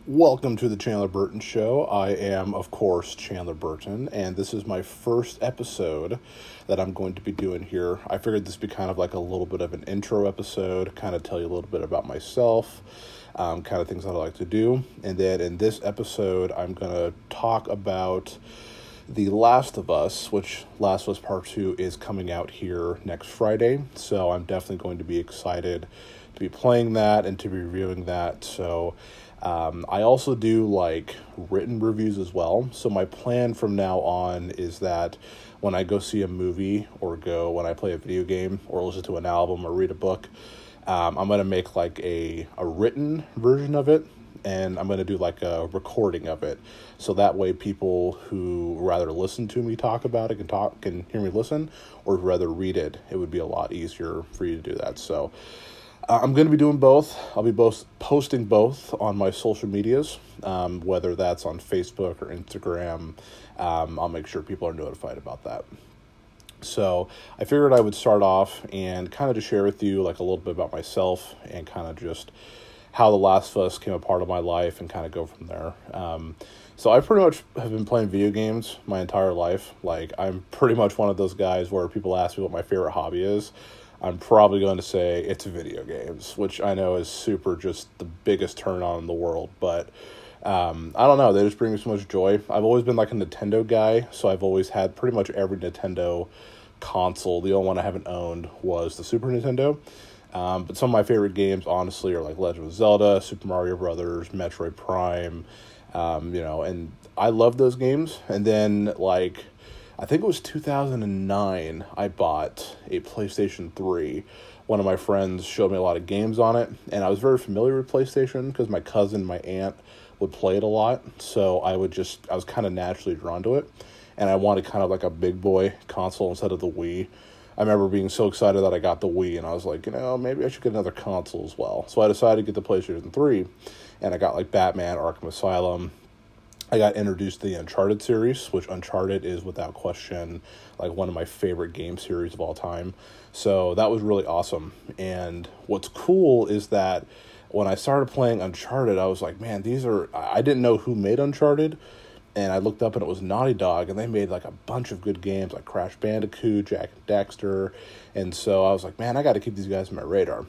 Welcome to the Chandler Burton Show. I am, of course, Chandler Burton, and this is my first episode that I'm going to be doing here. I figured this would be kind of like a little bit of an intro episode, kind of tell you a little bit about myself, kind of things that I like to do. And then in this episode, I'm going to talk about The Last of Us, which Last of Us Part 2 is coming out here next Friday. So I'm definitely going to be excited to be playing that and to be reviewing that. So I also do like written reviews as well. So my plan from now on is that when I go see a movie or when I play a video game or listen to an album or read a book, I'm going to make like a written version of it. And I'm going to do like a recording of it. So that way people who rather listen to me talk about it can hear me listen, or rather read it. It would be a lot easier for you to do that. So I'm going to be doing both. I'll be posting both on my social medias, whether that's on Facebook or Instagram. I'll make sure people are notified about that. So I figured I would start off and kind of just share with you like a little bit about myself and kind of just how The Last of Us came a part of my life and kind of go from there. So I pretty much have been playing video games my entire life. Like, I'm pretty much one of those guys where people ask me what my favorite hobby is. I'm probably going to say it's video games, which I know is super just the biggest turn on in the world. But I don't know, they just bring me so much joy. I've always been like a Nintendo guy, so I've always had pretty much every Nintendo console. The only one I haven't owned was the Super Nintendo. But some of my favorite games, honestly, are like Legend of Zelda, Super Mario Brothers, Metroid Prime, and I love those games. And then, like, I think it was 2009, I bought a PlayStation 3. One of my friends showed me a lot of games on it, and I was very familiar with PlayStation because my cousin, my aunt, would play it a lot. So I was kind of naturally drawn to it, and I wanted kind of like a big boy console instead of the Wii. I remember being so excited that I got the Wii, and I was like, maybe I should get another console as well. So I decided to get the PlayStation 3, and I got like Batman, Arkham Asylum. I got introduced to the Uncharted series, which Uncharted is without question like one of my favorite game series of all time. So that was really awesome. And what's cool is that when I started playing Uncharted, I was like, man, I didn't know who made Uncharted. And I looked up and it was Naughty Dog, and they made like a bunch of good games like Crash Bandicoot, Jak and Daxter. And so I was like, man, I got to keep these guys on my radar.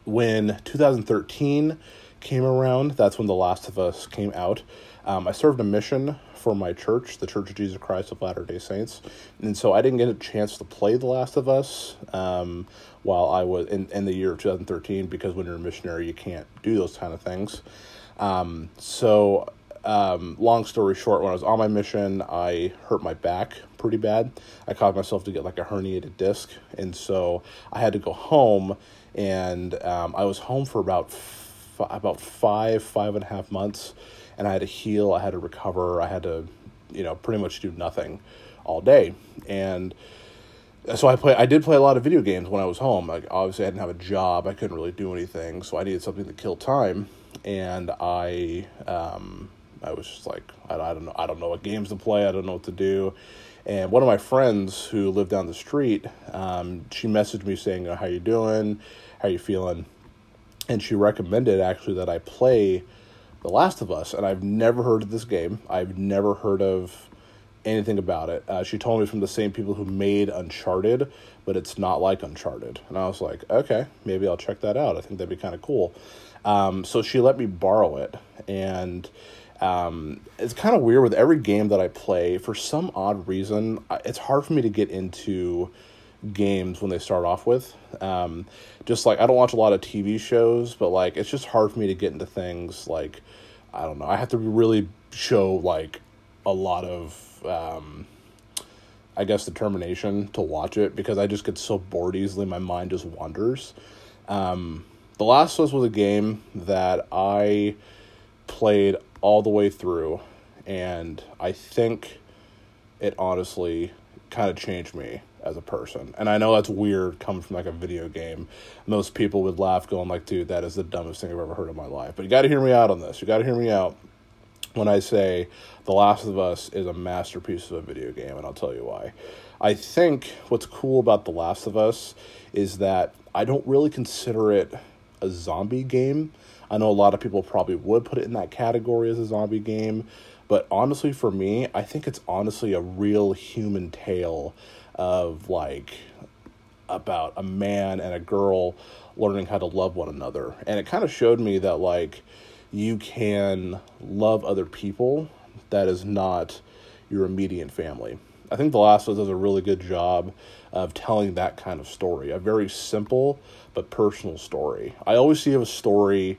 When 2013 came around, that's when The Last of Us came out. I served a mission for my church, the Church of Jesus Christ of Latter-day Saints. And so I didn't get a chance to play The Last of Us while I was in the year of 2013, because when you're a missionary, you can't do those kind of things. Long story short, when I was on my mission, I hurt my back pretty bad. I caused myself to get like a herniated disc. And so I had to go home, and I was home for about 5.5 months, and I had to heal, I had to recover, I had to, pretty much do nothing all day. And so I did play a lot of video games when I was home. Like, obviously I didn't have a job, I couldn't really do anything, so I needed something to kill time. And I was just like, I don't know what games to play, I don't know what to do. And one of my friends who lived down the street, she messaged me saying, how you doing? How you feeling? And she recommended actually that I play The Last of Us. And I've never heard of this game. I've never heard of anything about it. She told me from the same people who made Uncharted, but it's not like Uncharted. And I was like, okay, maybe I'll check that out. I think that'd be kind of cool. So she let me borrow it. And it's kind of weird with every game that I play. For some odd reason, it's hard for me to get into games when they start off with. Just like, I don't watch a lot of TV shows, but like, it's just hard for me to get into things. Like, I don't know, I have to really show like a lot of determination to watch it, because I just get so bored easily. My mind just wanders. The Last of Us was a game that I played all the way through, and I think it honestly kind of changed me as a person. And I know that's weird coming from like a video game. Most people would laugh going like, dude, that is the dumbest thing I've ever heard in my life. But you got to hear me out on this. You got to hear me out when I say The Last of Us is a masterpiece of a video game, and I'll tell you why. I think what's cool about The Last of Us is that I don't really consider it a zombie game. I know a lot of people probably would put it in that category as a zombie game, but honestly, for me, I think it's honestly a real human tale of, like, about a man and a girl learning how to love one another. And it kind of showed me that, like, you can love other people that is not your immediate family. I think The Last of Us does a really good job of telling that kind of story, a very simple but personal story. I always see a story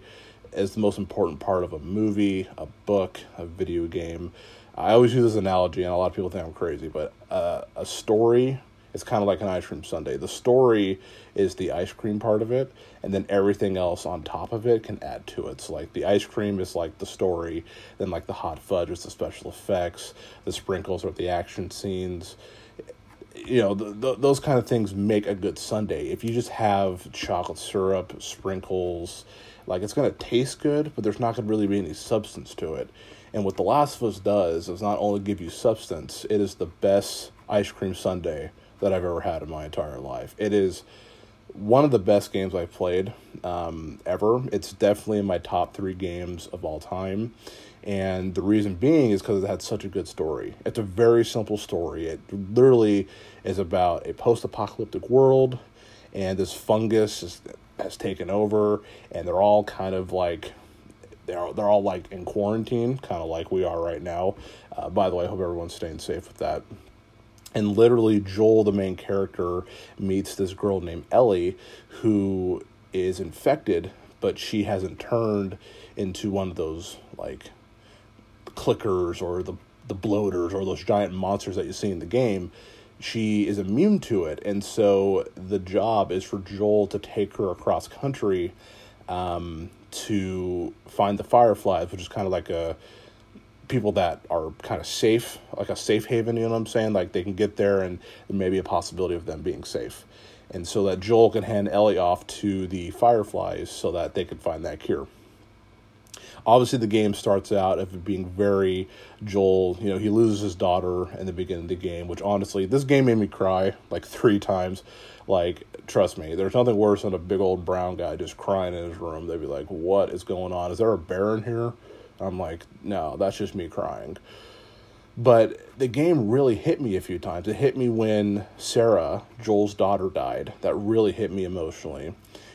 as the most important part of a movie, a book, a video game. I always use this analogy, and a lot of people think I'm crazy, but a story is kind of like an ice cream sundae. The story is the ice cream part of it, and then everything else on top of it can add to it. So, like, the ice cream is like the story, then, like, the hot fudge is the special effects, the sprinkles are the action scenes. You know, those kind of things make a good sundae. If you just have chocolate syrup, sprinkles, like, it's going to taste good, but there's not going to really be any substance to it. And what The Last of Us does is not only give you substance, it is the best ice cream sundae that I've ever had in my entire life. It is one of the best games I've played ever. It's definitely in my top 3 games of all time. And the reason being is because it had such a good story. It's a very simple story. It literally is about a post-apocalyptic world, and this fungus has taken over, and they're all kind of like, they're all like in quarantine, kind of like we are right now. By the way, I hope everyone's staying safe with that. And literally, Joel, the main character, meets this girl named Ellie, who is infected, but she hasn't turned into one of those, like, clickers or the bloaters or those giant monsters that you see in the game. She is immune to it, and so the job is for Joel to take her across country to find the Fireflies, which is kind of like people that are kind of safe, like a safe haven, you know what I'm saying? Like, they can get there and there may be a possibility of them being safe. And so that Joel can hand Ellie off to the Fireflies so that they can find that cure. Obviously, the game starts out of it being very Joel, you know, he loses his daughter in the beginning of the game, which honestly, this game made me cry like 3 times. Like, trust me, there's nothing worse than a big old brown guy just crying in his room. They'd be like, what is going on? Is there a bear in here? I'm like, no, that's just me crying. But the game really hit me a few times. It hit me when Sarah, Joel's daughter, died. That really hit me emotionally.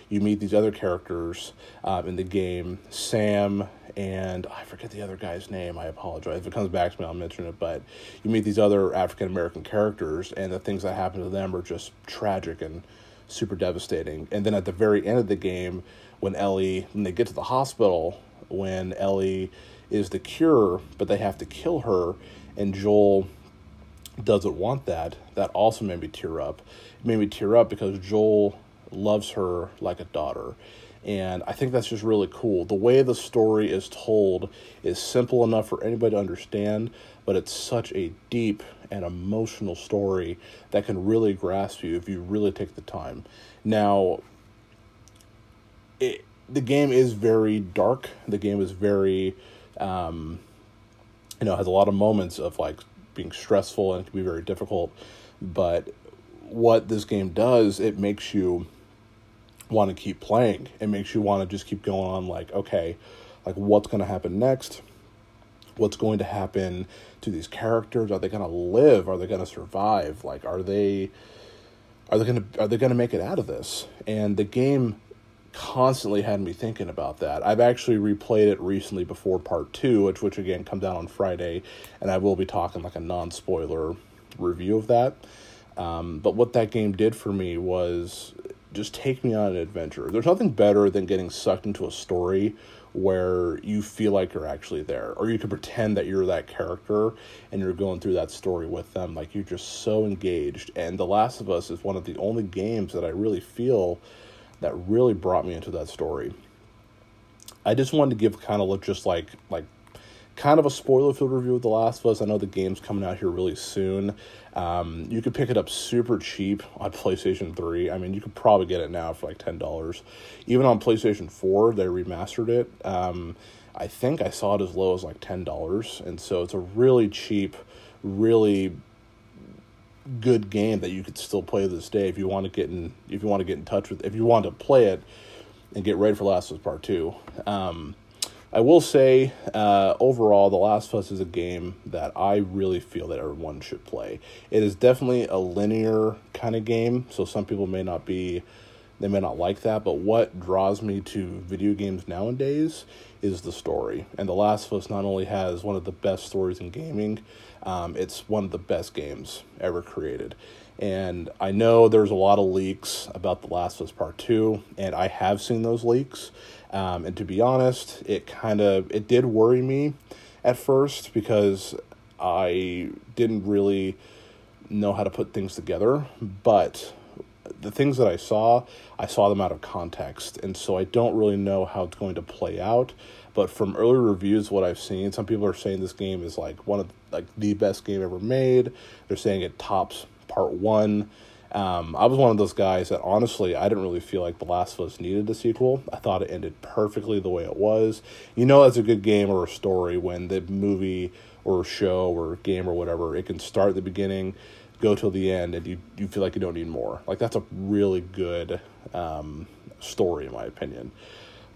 You meet these other characters in the game, Sam, and I forget the other guy's name. I apologize. If it comes back to me, I'll mention it. But you meet these other African-American characters, and the things that happen to them are just tragic and super devastating. And then at the very end of the game, when they get to the hospital, when Ellie is the cure, but they have to kill her, and Joel doesn't want that also made me tear up. It made me tear up because Joel loves her like a daughter. And I think that's just really cool. The way the story is told is simple enough for anybody to understand, but it's such a deep and emotional story that can really grasp you if you really take the time. Now, the game is very dark. The game is very, has a lot of moments of, like, being stressful, and it can be very difficult. But what this game does, it makes you want to keep playing. It makes you want to just keep going on, like, okay, like, what's going to happen next? What's going to happen to these characters? Are they going to live? Are they going to survive? Like, are they going to make it out of this? And the game constantly had me thinking about that. I've actually replayed it recently before part 2, which again comes out on Friday, and I will be talking like a non-spoiler review of that. But what that game did for me was just take me on an adventure. There's nothing better than getting sucked into a story where you feel like you're actually there, or you can pretend that you're that character and you're going through that story with them. Like, you're just so engaged. And The Last of Us is one of the only games that I really feel that really brought me into that story. I just wanted to give kind of just like kind of a spoiler-filled review of The Last of Us. I know the game's coming out here really soon. You could pick it up super cheap on PlayStation 3. I mean, you could probably get it now for like $10. Even on PlayStation 4, they remastered it. I think I saw it as low as like $10. And so it's a really cheap, really good game that you could still play to this day if you want to get in touch with. If you want to play it and get ready for Last of Us Part 2. I will say, overall, The Last of Us is a game that I really feel that everyone should play. It is definitely a linear kind of game, so some people may not like that, but what draws me to video games nowadays is the story. And The Last of Us not only has one of the best stories in gaming, it's one of the best games ever created. And I know there's a lot of leaks about The Last of Us Part 2, and I have seen those leaks. And to be honest, it did worry me at first because I didn't really know how to put things together. But the things that I saw them out of context. And so I don't really know how it's going to play out. But from early reviews, what I've seen, some people are saying this game is like one of the best game ever made. They're saying it tops Part 1. I was one of those guys that honestly, I didn't really feel like The Last of Us needed a sequel. I thought it ended perfectly the way it was. That's a good game or a story when the movie or show or game or whatever, it can start at the beginning, go till the end, and you feel like you don't need more. Like, that's a really good story, in my opinion.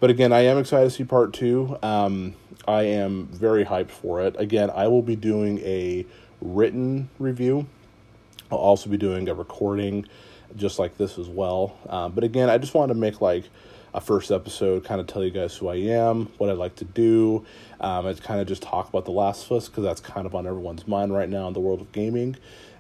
But again, I am excited to see Part 2. I am very hyped for it. Again, I will be doing a written review. I'll also be doing a recording just like this as well. But again, I just wanted to make like a first episode, kind of tell you guys who I am, what I like to do. And kind of just talk about The Last of Us because that's kind of on everyone's mind right now in the world of gaming.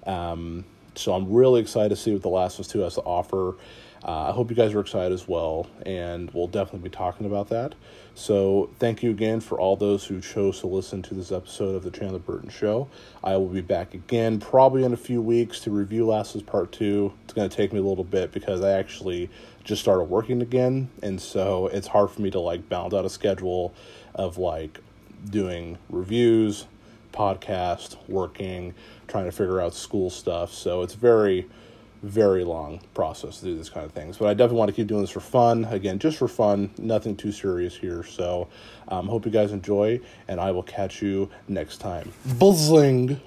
So I'm really excited to see what The Last of Us 2 has to offer. I hope you guys are excited as well, and we'll definitely be talking about that. So thank you again for all those who chose to listen to this episode of the Chandler Burton Show. I will be back again probably in a few weeks to review Last of Us Part 2. It's going to take me a little bit because I actually just started working again, and so it's hard for me to like balance out a schedule of like doing reviews, podcast, working, trying to figure out school stuff. So it's very long process to do this kind of things, but I definitely want to keep doing this for fun. Again, just for fun, nothing too serious here. So hope you guys enjoy, and I will catch you next time. Buzzing.